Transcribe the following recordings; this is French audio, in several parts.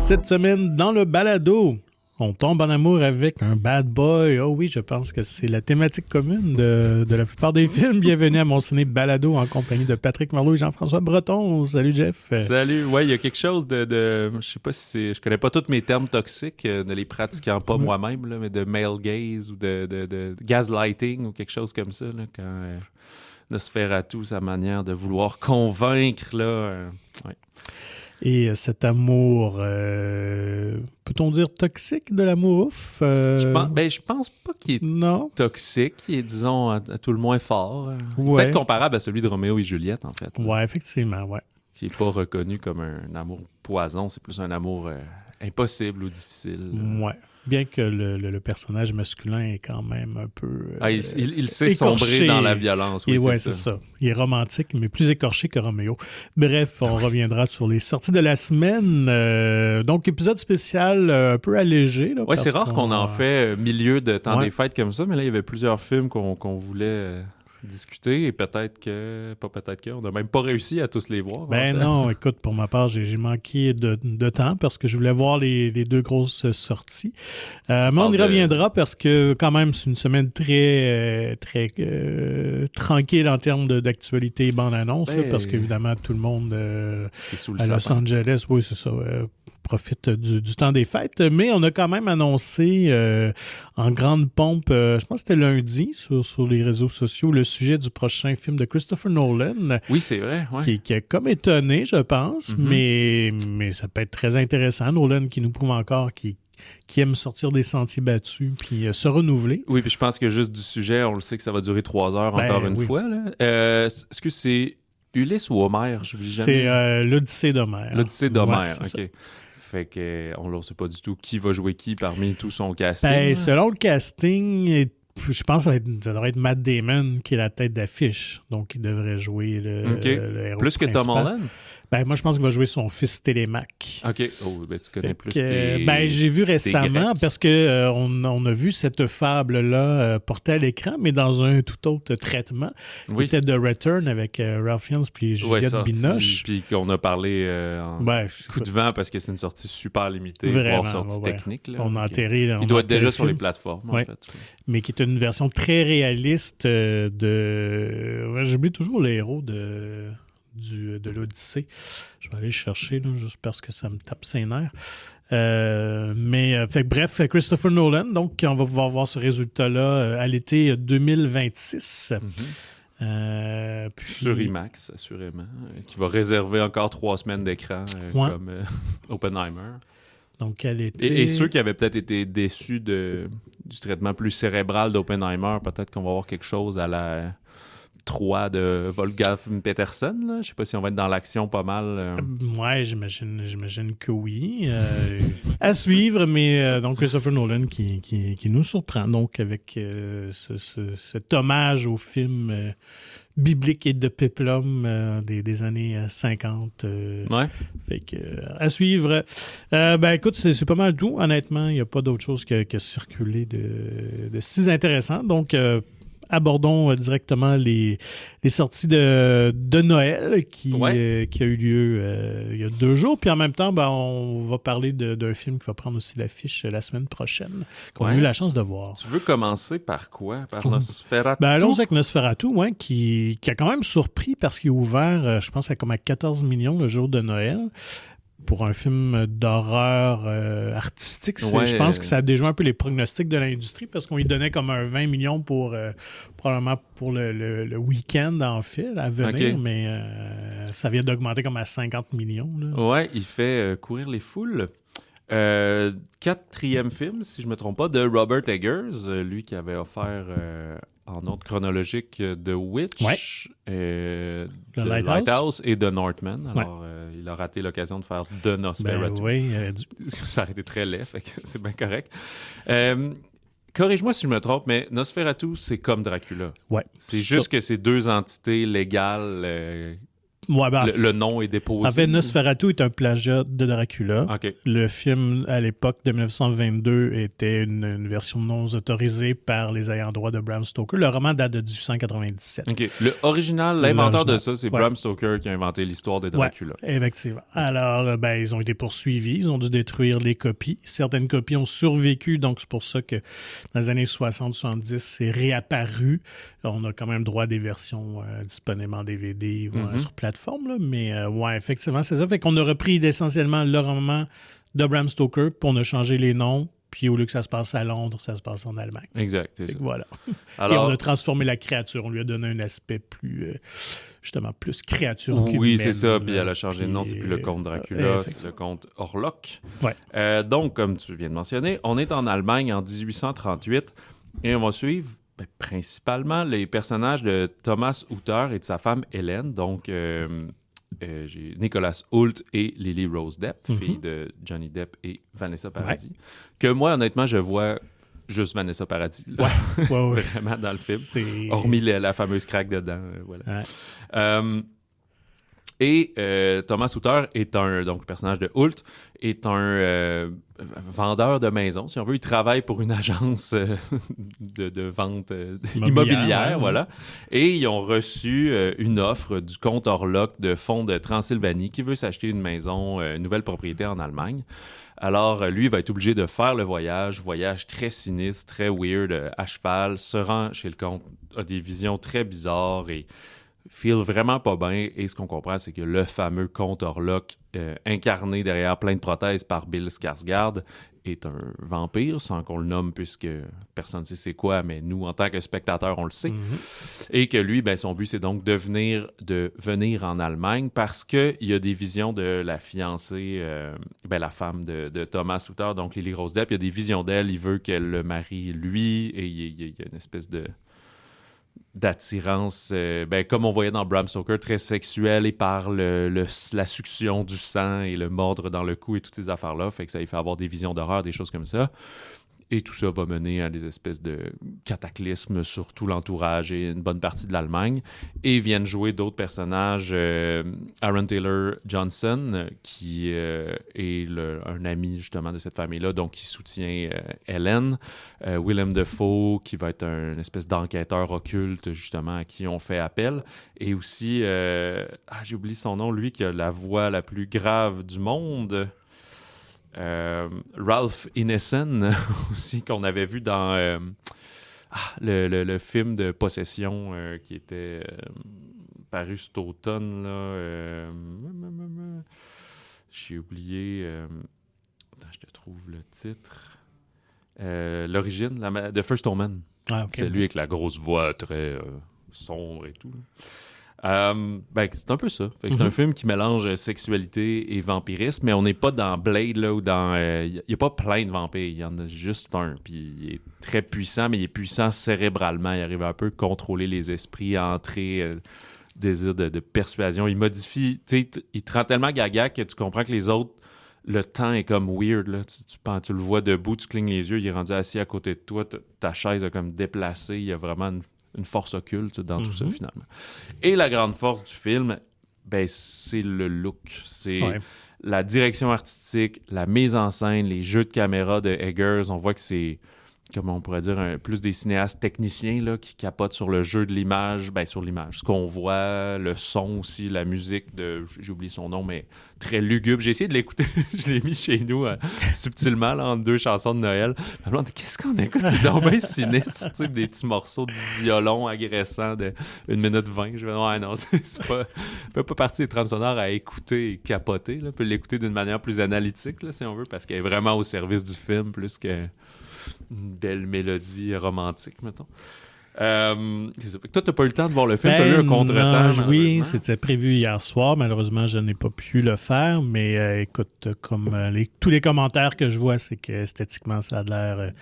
Cette semaine, dans le balado, on tombe en amour avec un bad boy. Oh oui, je pense que c'est la thématique commune de la plupart des films. Bienvenue à mon ciné balado en compagnie de Patrick Marleau et Jean-François Breton. Salut Jeff. Salut. Ouais, il y a quelque chose de je sais pas si c'est... Je connais pas tous mes termes toxiques, ne les pratiquant pas moi-même, là, mais de male gaze ou de gaslighting ou quelque chose comme ça, là, quand Nosferatu, sa manière de vouloir convaincre, là... ouais. Et cet amour, peut-on dire toxique de l'amour ouf? Je pense pas qu'il est toxique. Il est, disons, à tout le moins fort. Ouais. Peut-être comparable à celui de Roméo et Juliette, en fait. Là. Ouais, effectivement, ouais. Qui n'est pas reconnu comme un amour poison, c'est plus un amour impossible ou difficile. Ouais. Bien que le personnage masculin est quand même un peu il sait écorché. Sombrer dans la violence. Oui, c'est ça. Il est romantique, mais plus écorché que Roméo. Bref, on reviendra sur les sorties de la semaine. Donc, épisode spécial un peu allégé. Oui, c'est rare qu'on en fait milieu de temps des fêtes comme ça, mais là, il y avait plusieurs films qu'on voulait... discuter et peut-être qu'on n'a même pas réussi à tous les voir. Ben non, écoute, pour ma part, j'ai manqué de temps parce que je voulais voir les deux grosses sorties. Mais on y reviendra parce que quand même, c'est une semaine très tranquille en termes d'actualité et bande-annonce, parce qu'évidemment, tout le monde à Los Angeles, oui, c'est ça, profite du temps des fêtes. Mais on a quand même annoncé en grande pompe, je pense que c'était lundi sur les réseaux sociaux, le sujet du prochain film de Christopher Nolan. Oui, c'est vrai. Ouais. Qui a comme étonné, je pense, mais ça peut être très intéressant. Nolan qui nous prouve encore qui aime sortir des sentiers battus puis se renouveler. Oui, puis je pense que juste du sujet, on le sait que ça va durer 3 heures encore une fois. Là. Est-ce que c'est Ulysse ou Homère? C'est l'Odyssée d'Homère. L'Odyssée d'Homère, ouais, OK. Fait qu'on ne sait pas du tout qui va jouer qui parmi tout son casting. Selon le casting, je pense que ça devrait être Matt Damon qui est la tête d'affiche. Donc, il devrait jouer le héros plus que principal. Tom Holland? Moi, je pense qu'il va jouer son fils Télémac. OK. Oh, tu connais plus j'ai vu récemment parce que on a vu cette fable-là portée à l'écran, mais dans un tout autre traitement. Qui était The Return avec Ralph Fiennes puis Juliette Binoche. Puis qu'on a parlé en coup de vent parce que c'est une sortie super limitée, voire sortie technique. Là. On a enterré. Il doit être déjà sur les plateformes, en fait. Mais qui est une version très réaliste de... J'oublie toujours le héros de l'Odyssée. Je vais aller le chercher, là, juste parce que ça me tape ses nerfs. Bref, Christopher Nolan, donc on va pouvoir voir ce résultat-là à l'été 2026. Sur IMAX, assurément, qui va réserver encore 3 semaines d'écran comme Oppenheimer. Donc, à l'été... Et ceux qui avaient peut-être été déçus du traitement plus cérébral d'Oppenheimer, peut-être qu'on va avoir quelque chose à la 3 de Wolfgang Petersen. Là. Je ne sais pas si on va être dans l'action pas mal. Ouais, j'imagine que oui. À suivre, mais donc Christopher Nolan qui nous surprend donc avec cet hommage au film biblique et de péplum des années 50. Fait que, à suivre. Écoute, c'est pas mal tout. Honnêtement, il n'y a pas d'autre chose que circuler de si intéressant. Donc, abordons directement les sorties de Noël qui a eu lieu il y a 2 jours. Puis en même temps, on va parler d'un film qui va prendre aussi l'affiche la semaine prochaine, qu'on a eu la chance de voir. Tu veux commencer par quoi? Par Nosferatu? Allons avec Nosferatu, qui a quand même surpris parce qu'il est ouvert, je pense, à 14 millions le jour de Noël. Pour un film d'horreur artistique, je pense que ça a déjoué un peu les pronostics de l'industrie parce qu'on lui donnait comme un 20 millions probablement pour le week-end en fait à venir, mais ça vient d'augmenter comme à 50 millions. Oui, il fait courir les foules. 4e film, si je ne me trompe pas, de Robert Eggers, lui qui avait offert en ordre chronologique The Witch, The Lighthouse et The Northman. Alors, il a raté l'occasion de faire The Nosferatu. Ça aurait été très laid, fait que c'est bien correct. Corrige-moi si je me trompe, mais Nosferatu, c'est comme Dracula. Ouais. C'est juste que c'est 2 entités légales le nom est déposé. En fait, Nosferatu est un plagiat de Dracula. Okay. Le film, à l'époque de 1922, était une version non autorisée par les ayants droit de Bram Stoker. Le roman date de 1897. Okay. Le original, l'inventeur de ça, c'est Bram Stoker qui a inventé l'histoire de Dracula. Oui, effectivement. Alors, ils ont été poursuivis. Ils ont dû détruire les copies. Certaines copies ont survécu, donc c'est pour ça que dans les années 60-70, c'est réapparu. On a quand même droit à des versions disponibles en DVD sur plateforme, là. Mais effectivement, c'est ça. Fait qu'on a repris essentiellement le roman de Bram Stoker, puis on a changé les noms. Puis au lieu que ça se passe à Londres, ça se passe en Allemagne. Exact, c'est ça. Voilà. Alors, et on a transformé la créature. On lui a donné un aspect plus, justement, plus créature qu'humaine. Oui, c'est ça. Puis elle a changé de nom. C'est plus le comte Dracula, c'est le comte Orlok. Ouais. Donc, comme tu viens de mentionner, on est en Allemagne en 1838 et on va suivre principalement les personnages de Thomas Hutter et de sa femme Hélène. Donc, j'ai Nicholas Hoult et Lily Rose Depp, fille de Johnny Depp et Vanessa Paradis. Que moi, honnêtement, je vois juste Vanessa Paradis. Là. Ouais. Vraiment dans le film. Hormis la fameuse craque dedans. Voilà. Ouais. Et Thomas Hutter est donc le personnage de Hoult, est un vendeur de maisons. Si on veut, il travaille pour une agence de vente immobilière. Voilà. Et ils ont reçu une offre du comte Orlok de Fonds de Transylvanie qui veut s'acheter une maison, une nouvelle propriété en Allemagne. Alors, lui, il va être obligé de faire le voyage très sinistre, très weird, à cheval, se rend chez le comte, a des visions très bizarres et feel vraiment pas bien. Et ce qu'on comprend, c'est que le fameux comte Orlok, incarné derrière plein de prothèses par Bill Skarsgård, est un vampire, sans qu'on le nomme, puisque personne ne sait c'est quoi, mais nous, en tant que spectateurs, on le sait. Et que lui, son but, c'est donc de venir en Allemagne parce qu'il y a des visions de la fiancée, la femme de Thomas Hutter, donc Lily Rose Depp. Il y a des visions d'elle, il veut qu'elle le marie lui, et il y a une espèce d'attirance, comme on voyait dans Bram Stoker, très sexuelle et par la succion du sang et le mordre dans le cou et toutes ces affaires-là. Fait que ça lui fait avoir des visions d'horreur, des choses comme ça. Et tout ça va mener à des espèces de cataclysmes sur tout l'entourage et une bonne partie de l'Allemagne. Et viennent jouer d'autres personnages. Aaron Taylor Johnson, qui est un ami justement de cette famille-là, donc qui soutient Hélène. Willem Dafoe, qui va être une espèce d'enquêteur occulte, justement, à qui on fait appel. Et aussi, j'ai oublié son nom, lui qui a la voix la plus grave du monde. Ralph Ineson aussi, qu'on avait vu dans le film de Possession qui était paru cet automne là, j'ai oublié attends, je te trouve le titre, l'origine de First Omen. C'est lui avec la grosse voix très sombre et tout. C'est un peu ça. C'est un film qui mélange sexualité et vampirisme, mais on n'est pas dans Blade là, ou dans... Il n'y a pas plein de vampires, il y en a juste un. Puis il est très puissant, mais il est puissant cérébralement. Il arrive à un peu contrôler les esprits, entrer, désir de persuasion. Il modifie... Tu sais, il te rend tellement gaga que tu comprends que les autres, le temps est comme weird. Là. Tu le vois debout, tu clignes les yeux, il est rendu assis à côté de toi, ta chaise a comme déplacé, il y a vraiment une force occulte dans tout ça, finalement. Et la grande force du film, c'est le look. C'est la direction artistique, la mise en scène, les jeux de caméra de Eggers. On voit que c'est, comment on pourrait dire, plus des cinéastes techniciens là, qui capotent sur le jeu de l'image, sur l'image. Ce qu'on voit, le son aussi, la musique de... J'ai oublié son nom, mais très lugubre. J'ai essayé de l'écouter. Je l'ai mis chez nous subtilement là, entre deux chansons de Noël. Ma blonde dit, qu'est-ce qu'on écoute? C'est donc bien sinistre. Tu sais, des petits morceaux de violon agressants de 1 minute 20. Je vais dire, ouais, non, c'est pas... fait pas partie des trames sonores à écouter et capoter. Là. On peut l'écouter d'une manière plus analytique, là, si on veut, parce qu'elle est vraiment au service du film, plus que... une belle mélodie romantique, mettons. C'est ça. Fait que toi, t'as pas eu le temps de voir le film, t'as eu un contretemps. Oui, c'était prévu hier soir. Malheureusement, je n'ai pas pu le faire, mais écoute, comme tous les commentaires que je vois, c'est que esthétiquement, ça a l'air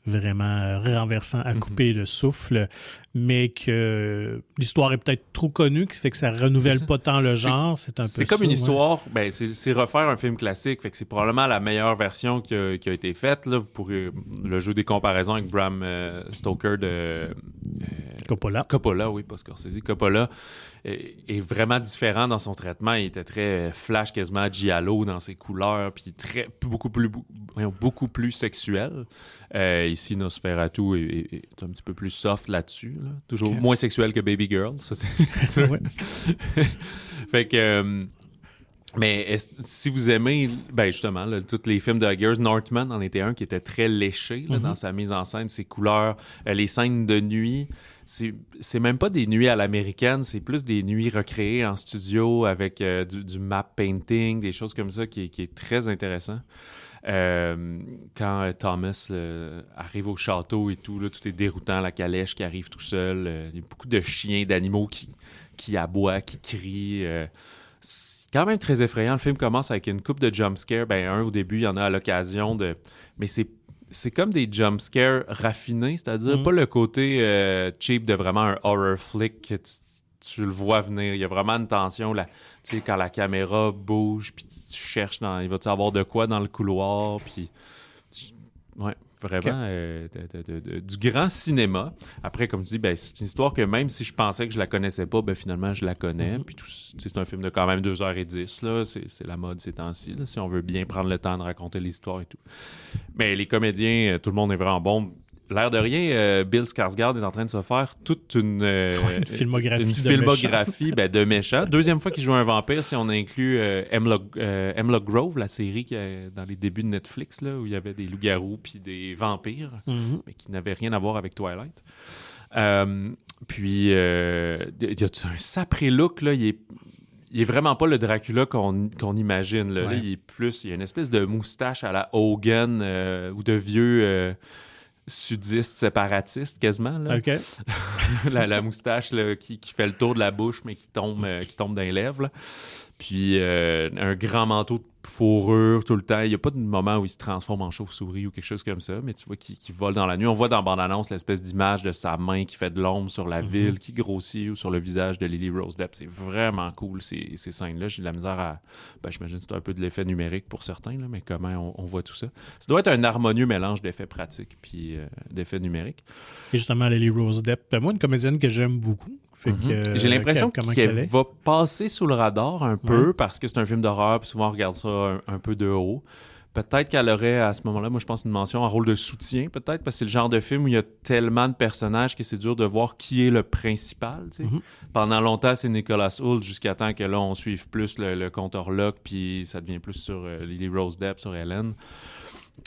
vraiment renversant à couper le souffle, mais que l'histoire est peut-être trop connue, qui fait que ça renouvelle pas tant le genre. C'est un peu c'est comme une histoire, c'est refaire un film classique, fait que c'est probablement la meilleure version qui a été faite. Là. Vous pourrez le jouer des comparaisons avec Bram Stoker de Coppola, oui, pas Scorsese. Coppola est vraiment différent dans son traitement. Il était très flash, quasiment giallo dans ses couleurs, puis beaucoup plus sexuel. Ici, Nosferatu est un petit peu plus soft là-dessus. Là. Toujours moins sexuel que Baby Girl, ça c'est sûr. Fait que... mais si vous aimez, justement, là, tous les films de Eggers, Northman en était un qui était très léché là, dans sa mise en scène, ses couleurs, les scènes de nuit. C'est même pas des nuits à l'américaine, c'est plus des nuits recréées en studio avec du map painting, des choses comme ça qui est très intéressant. Quand Thomas arrive au château et tout, là, tout est déroutant, la calèche qui arrive tout seul. Il y a beaucoup de chiens, d'animaux qui aboient, qui crient. C'est quand même très effrayant. Le film commence avec une couple de jumpscares. Un au début, il y en a à l'occasion de... Mais c'est comme des jumpscares raffinés, c'est-à-dire pas le côté cheap de vraiment un horror flick que tu le vois venir. Il y a vraiment une tension là. Tu sais, quand la caméra bouge, puis tu cherches il va-tu avoir de quoi dans le couloir, puis... Ouais, vraiment du grand cinéma. Après, comme tu dis, c'est une histoire que même si je pensais que je la connaissais pas, finalement, je la connais. Puis c'est un film de quand même 2h10, là. C'est la mode ces temps-ci, là, si on veut bien prendre le temps de raconter l'histoire et tout. Mais les comédiens, tout le monde est vraiment bon. L'air de rien, Bill Skarsgård est en train de se faire toute une filmographie de méchants. Deuxième fois qu'il joue un vampire, si on inclut Hemlock Grove, la série qui est dans les débuts de Netflix, là, où il y avait des loups-garous puis des vampires, mais qui n'avaient rien à voir avec Twilight. Puis, il y a un sapré look, là, il est vraiment pas le Dracula qu'on imagine. Là. Ouais. Là, il y a une espèce de moustache à la Hogan ou de vieux... sudiste, séparatiste, quasiment. Là. OK. la moustache là, qui fait le tour de la bouche, mais qui tombe dans les lèvres. Là. Puis un grand manteau de fourrure tout le temps. Il n'y a pas de moment où il se transforme en chauve-souris ou quelque chose comme ça, mais tu vois qu'il vole dans la nuit. On voit dans la bande-annonce l'espèce d'image de sa main qui fait de l'ombre sur la ville, qui grossit, ou sur le visage de Lily Rose Depp. C'est vraiment cool, ces scènes-là. J'ai de la misère à... j'imagine que c'est un peu de l'effet numérique pour certains, là, mais comment on voit tout ça. Ça doit être un harmonieux mélange d'effets pratiques puis d'effets numériques. Et justement, Lily Rose Depp, moi, une comédienne que j'aime beaucoup. Fait que, j'ai l'impression qu'elle va passer sous le radar un peu parce que c'est un film d'horreur, puis souvent on regarde ça un peu de haut. Peut-être qu'elle aurait à ce moment-là, moi je pense, une mention en rôle de soutien, peut-être, parce que c'est le genre de film où il y a tellement de personnages que c'est dur de voir qui est le principal. Tu sais. Pendant longtemps, c'est Nicholas Hoult, jusqu'à temps que là, on suive plus le comte Orlok, puis ça devient plus sur Lily Rose Depp, sur Ellen.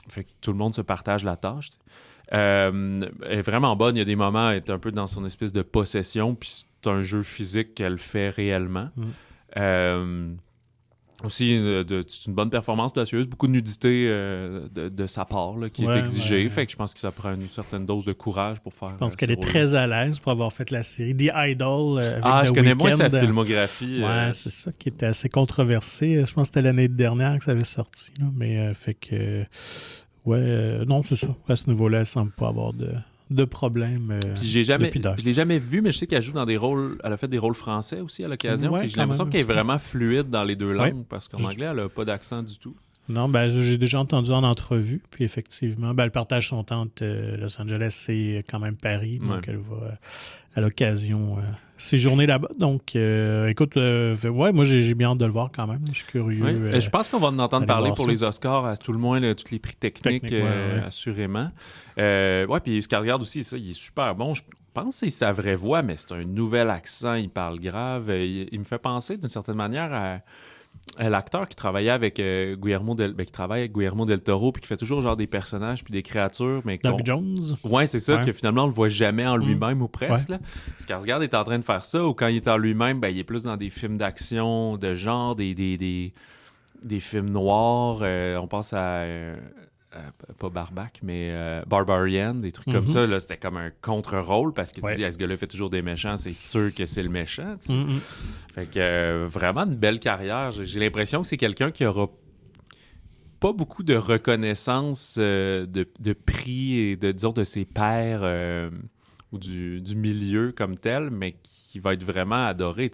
Fait que tout le monde se partage la tâche. Tu sais. Elle est vraiment bonne. Il y a des moments, elle est un peu dans son espèce de possession, puis c'est un jeu physique qu'elle fait réellement. Aussi, c'est une bonne performance audacieuse, beaucoup de nudité de sa part là, qui est exigée. Fait que je pense que ça prend une certaine dose de courage pour faire. Je pense qu'elle est très à l'aise pour avoir fait la série The Idol. Je connais moins sa filmographie. C'est ça qui était assez controversé. Je pense que c'était l'année dernière que ça avait sorti. Là. Mais fait que. Non, c'est ça. À ce niveau-là, elle semble pas avoir de problème. Puis je l'ai jamais vu, mais je sais qu'elle joue dans des rôles. Elle a fait des rôles français aussi à l'occasion. Puis j'ai l'impression qu'elle est vraiment fluide dans les deux langues parce qu'en anglais, elle a pas d'accent du tout. Non, j'ai déjà entendu en entrevue. Puis effectivement, elle partage son temps entre Los Angeles et quand même Paris. Donc elle va à l'occasion séjourner là-bas. Donc écoute, moi j'ai bien hâte de le voir quand même. Je suis curieux. Je pense qu'on va en entendre parler pour les Oscars, à tout le moins, tous les prix techniques, assurément. Puis Skarsgård aussi, ça, il est super bon. Je pense que c'est sa vraie voix, mais c'est un nouvel accent. Il parle grave. Il me fait penser d'une certaine manière à l'acteur qui travaillait avec Guillermo del Toro puis qui fait toujours genre des personnages puis des créatures mais Doug Jones. Ouais, c'est ça, que finalement on le voit jamais en lui-même ou presque. Là. Skarsgård est en train de faire ça, ou quand il est en lui-même, il est plus dans des films d'action de genre, des films noirs. On pense à pas Barbac, mais Barbarian, des trucs comme ça. Là, c'était comme un contre-rôle parce que tu dis, ce gars-là fait toujours des méchants, c'est sûr que c'est le méchant. Fait que vraiment une belle carrière. J'ai l'impression que c'est quelqu'un qui aura pas beaucoup de reconnaissance de prix et de ses pairs ou du milieu comme tel, mais qui va être vraiment adoré.